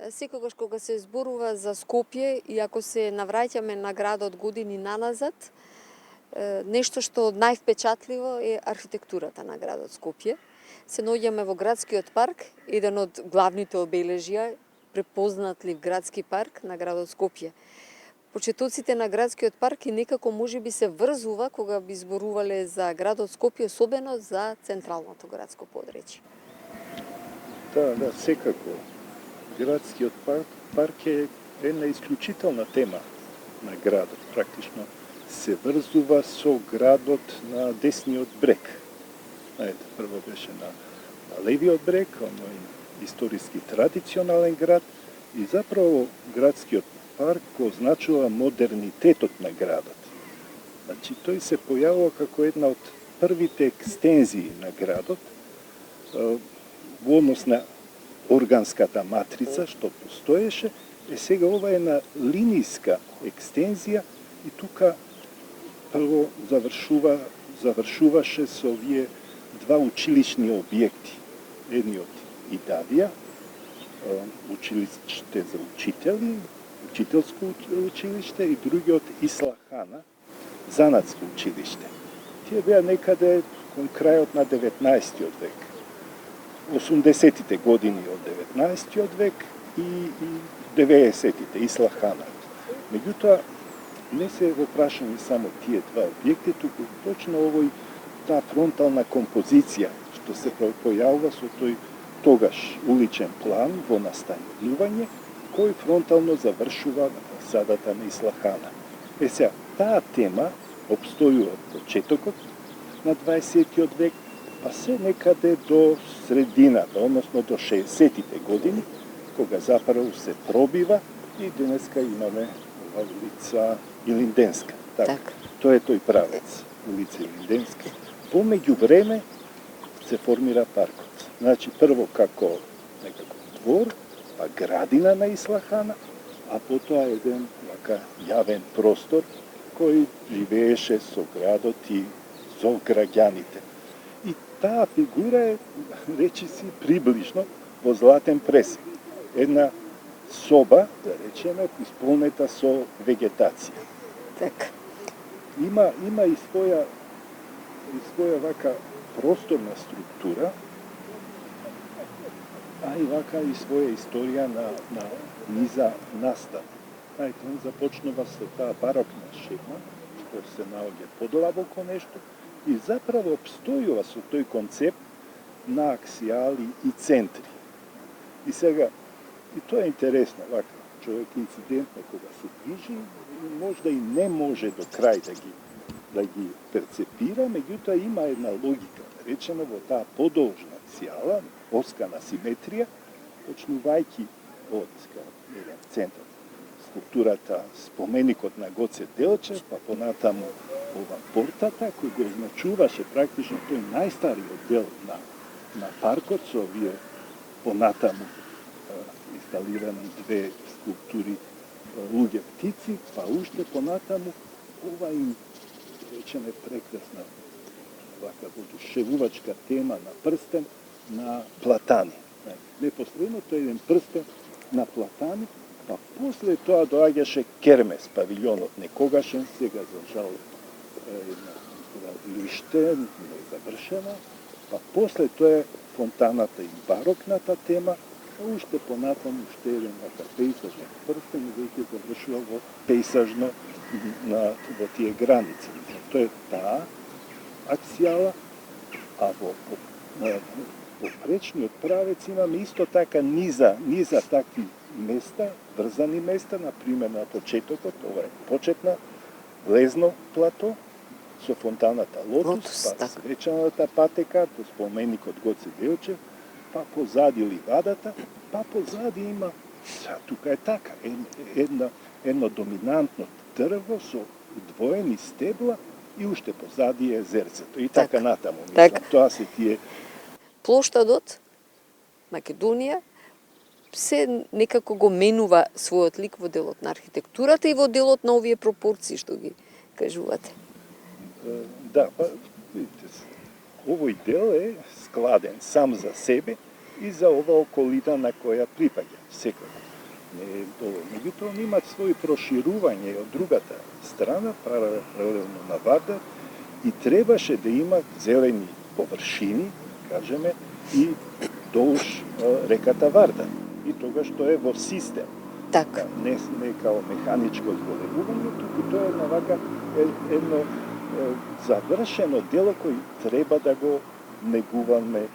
Секогаш кога се зборува за Скопје, и ако се навраќаме на градот години наназад, нешто што највпечатливо е архитектурата на градот Скопје. Се наоѓаме во градскиот парк, еден од главните обележја, препознатлив градски парк на градот Скопје. Почетоците на градскиот парк и некако можеби се врзува кога би зборувале за градот Скопје, особено за централното градско подречје. Да, секако. Градскиот парк е една исклучителна тема на градот. Практично се врзува со градот на десниот брег. Прво беше на левиот брег, оној историски традиционален град, и заправо градскиот парк го означува модернитетот на градот. Значи, тој се појавува како една од првите екстензии на градот во однос на органската матрица што постоеше, сега ова е на линијска екстензија и тука прво завршуваше со овие два училишни објекти. Едниот Идавија, училиште за учители, учителско училиште, и другиот Ислахана, занатско училиште. Тие беа некаде кон крајот на 19-тиот век. 80-тите години од 19-тиот век и 90-тите, Ислахана. Меѓутоа, не се во прашање само тие два објекти, туку точно овој таа фронтална композиција што се појавува со тој тогаш уличен план во настанување, кој фронтално завршува фасадата на Ислахана. Сега, таа тема обстојува од почетокот на 20-тиот век, па се некаде до средината, односно до 60-тите години, кога заправо се пробива и денеска имаме ова улица Илинденска. Така. Тоа е тој правец, улица Илинденска. Помеѓу време се формира паркот. Значи, прво како некако двор, па градина на Ислахана, а потоа еден вака јавен простор кој живееше со градот и со граѓаните. И таа фигура е, речиси, приближно во златен пресек. Една соба, да речеме, исполнета со вегетација. Така. Има и своја вака просторна структура, а и вака и своја историја на низа настан. Он започнува со таа барокна шема, што се наоѓа подлабоко нешто, и заправо обстојува со тој концепт на аксијали и центри. И сега, и тоа е интересно, вака, човек инцидентно кога се движи, можда и не може до крај да ги перцепира, меѓутоа има една логика, речено во таа подолжна аксијала, оскана симетрија, почнувајќи од еден центар, скулптурата, споменикот на Гоце Делчев, па понатаму ова портата, кој го означуваше практично тој најстариот дел на паркот, со овие понатаму инсталирани две скулптури луѓе птици, па уште понатаму ова им речеме прекрасна вака воодушевувачка тема на прстен на платани. Непосредно тој еден прстен на платани, па после тоа доаѓаше кермес, павилионот некогашен, сега за жал една лиште, завршена, па после тоа е фонтаната и барокната тема, а уште понатаму уште еден вака пейзажен прстен и веќе завршува во пейзажно во тие граници. Тоа е таа аксијала, а во попречниот правец имаме исто така низа такви места, врзани места, например на почетокот, ова е почетна влезно плато со фонтаната Лотус, па свечаната патека, до споменикот Гоце Делчев, па позади ливадата, па позади има, тука е така, едно доминантно дрво со удвоени стебла и уште позади е езерцето. И така натаму, мислам, тоа се тие. Плоштадот, Македонија, се некако го менува својот лик во делот на архитектурата и во делот на овие пропорции што ги кажувате. Да, па, видите се, овој дел е складен сам за себе и за ова околина на која припаѓа, секако. Не е доволно. Меѓутоа, они имаат своји проширување од другата страна, паралелно на Вардар, и требаше да имат зелени површини, кажеме, и долж реката Вардар. И тогаш тоа е во систем. Така. Не као механичко зголемување, туку тоа е навака едно завршено дело кој треба да го негуваме,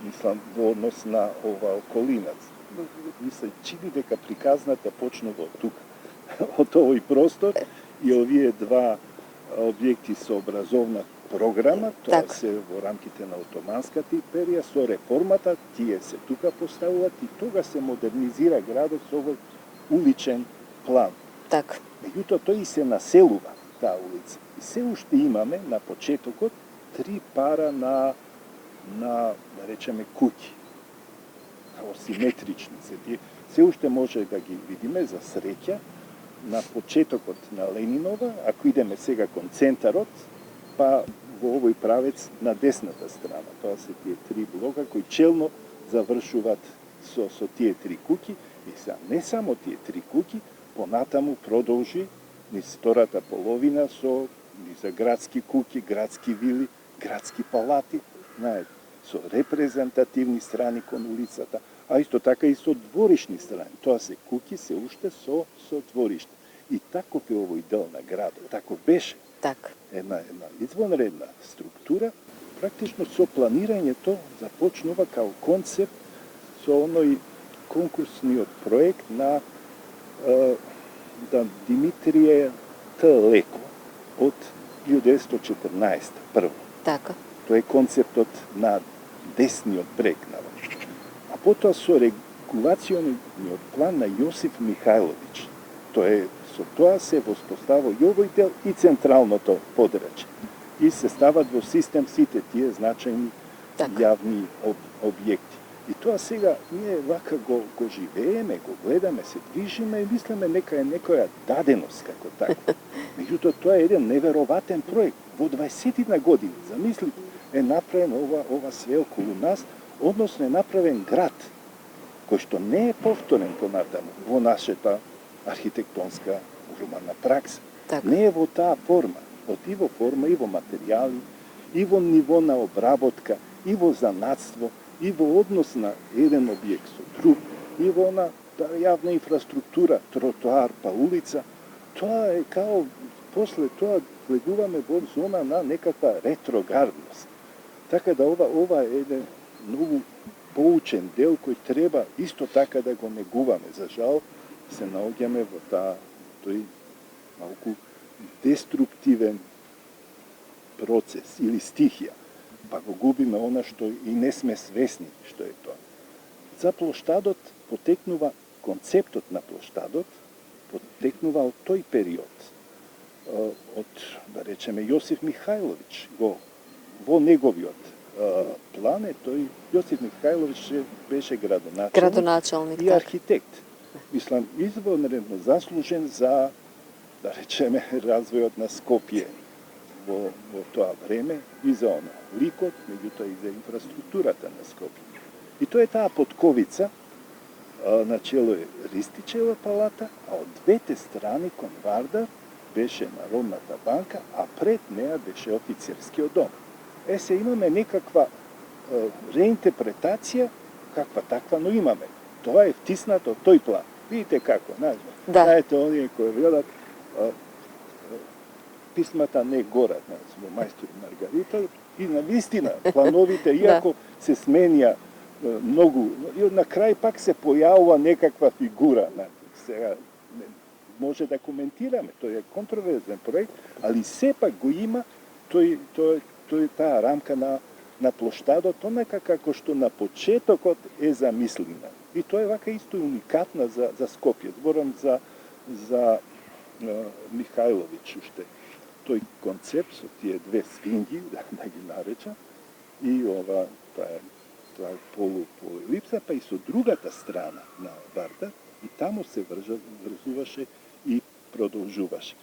мислам, во однос на ова околина. Мислам, чини дека приказната почнува од тука, од овој простор, и овие два објекти со образовна програма, тоа Так. се во рамките на Отоманската империја, со реформата, тие се тука поставуваат и тога се модернизира градот со овој уличен план. Така. Меѓутоа, тој и се населува, таа улица. И се уште имаме на почетокот 3 пара на да речеме, куќи. Као симетрични се тие. Се уште може да ги видиме за среќа на почетокот на Ленинова, ако идеме сега кон центарот, па во овој правец на десната страна. Тоа се тие 3 блока кои челно завршуваат со тие 3 куќи. И сега не само тие 3 куќи, понатаму продолжи низ втората половина за градски куќи, градски вили, градски палати, знаете, со репрезентативни страни кон улицата, а исто така и со дворишни страни. Тоа се куќи се уште со дворишта. И таков е овој дел на градот. Таков беше. Така. Една извонредна структура, практично со планирањето започнува као концепт со оној конкурсниот проект на Димитрije Т. Леко од 1914 прво. Така. Тоа е концептот на десниот брег на а потоа со регулациониот план на Јосиф Михајловиќ. Со тоа се воспостава и овој дел и централното подрачје. И се стават во систем сите тие значајни јавни објекти. И тоа сега ние вака го живееме, го гледаме, се движиме и мислиме нека е некоја даденост како така. Меѓутоа тоа е еден невероватен проект. Во 20 години, замислите, е направен ова све околу нас, односно е направен град, кој што не е повторен понатаму во нашата архитектонска урбана пракса. Так. Не е во таа форма, и во форма, и во материјали, и во ниво на обработка, и во занатство, и во однос на еден објект со друг, и во јавна инфраструктура, тротоар па улица. Тоа е као, после тоа влегуваме во зона на некаква ретроградност. Така да ова е еден многу поучен дел кој треба исто така да го негуваме. За жал се наоѓаме во тој малку деструктивен процес или стихија, па го губиме она што и не сме свесни што е тоа. За плоштадот потекнува, концептот на плоштадот потекнува од тој период, од, да речеме, Јосиф Михајловиќ, во неговиот план е тој, Јосиф Михајловиќ беше градоначалник и архитект. Мислам, извонредно заслужен за, да речеме, развојот на Скопје во тоа време и за ликот, меѓутоа и за инфраструктурата на Скопје. И тоа е таа подковица, начело е Ристичева палата, а од двете страни кон Вардар беше Народната банка, а пред неа беше офицерскиот дом. Се имаме некаква реинтерпретација, каква таква, но имаме. Тоа е втиснато од тој план. Видите како, знаете, оние кои велат писмата не горат, во Мајстор и Маргарита, и на вистина плановите, иако се сменија многу, и на крај пак се појавува некаква фигура. Сега може да коментираме, тој е контроверзен проект, али сепак го има таа рамка на плоштадот, онака како што на почетокот е замислена. И тоа е вака исто уникатна за Скопје. Зборам за Михајловиќ уште. Тој концепт со тие две сфинги, да ги наречам, и тоа е полуелипса, па и со другата страна на Вардар, и таму се врзуваше и продолжуваше.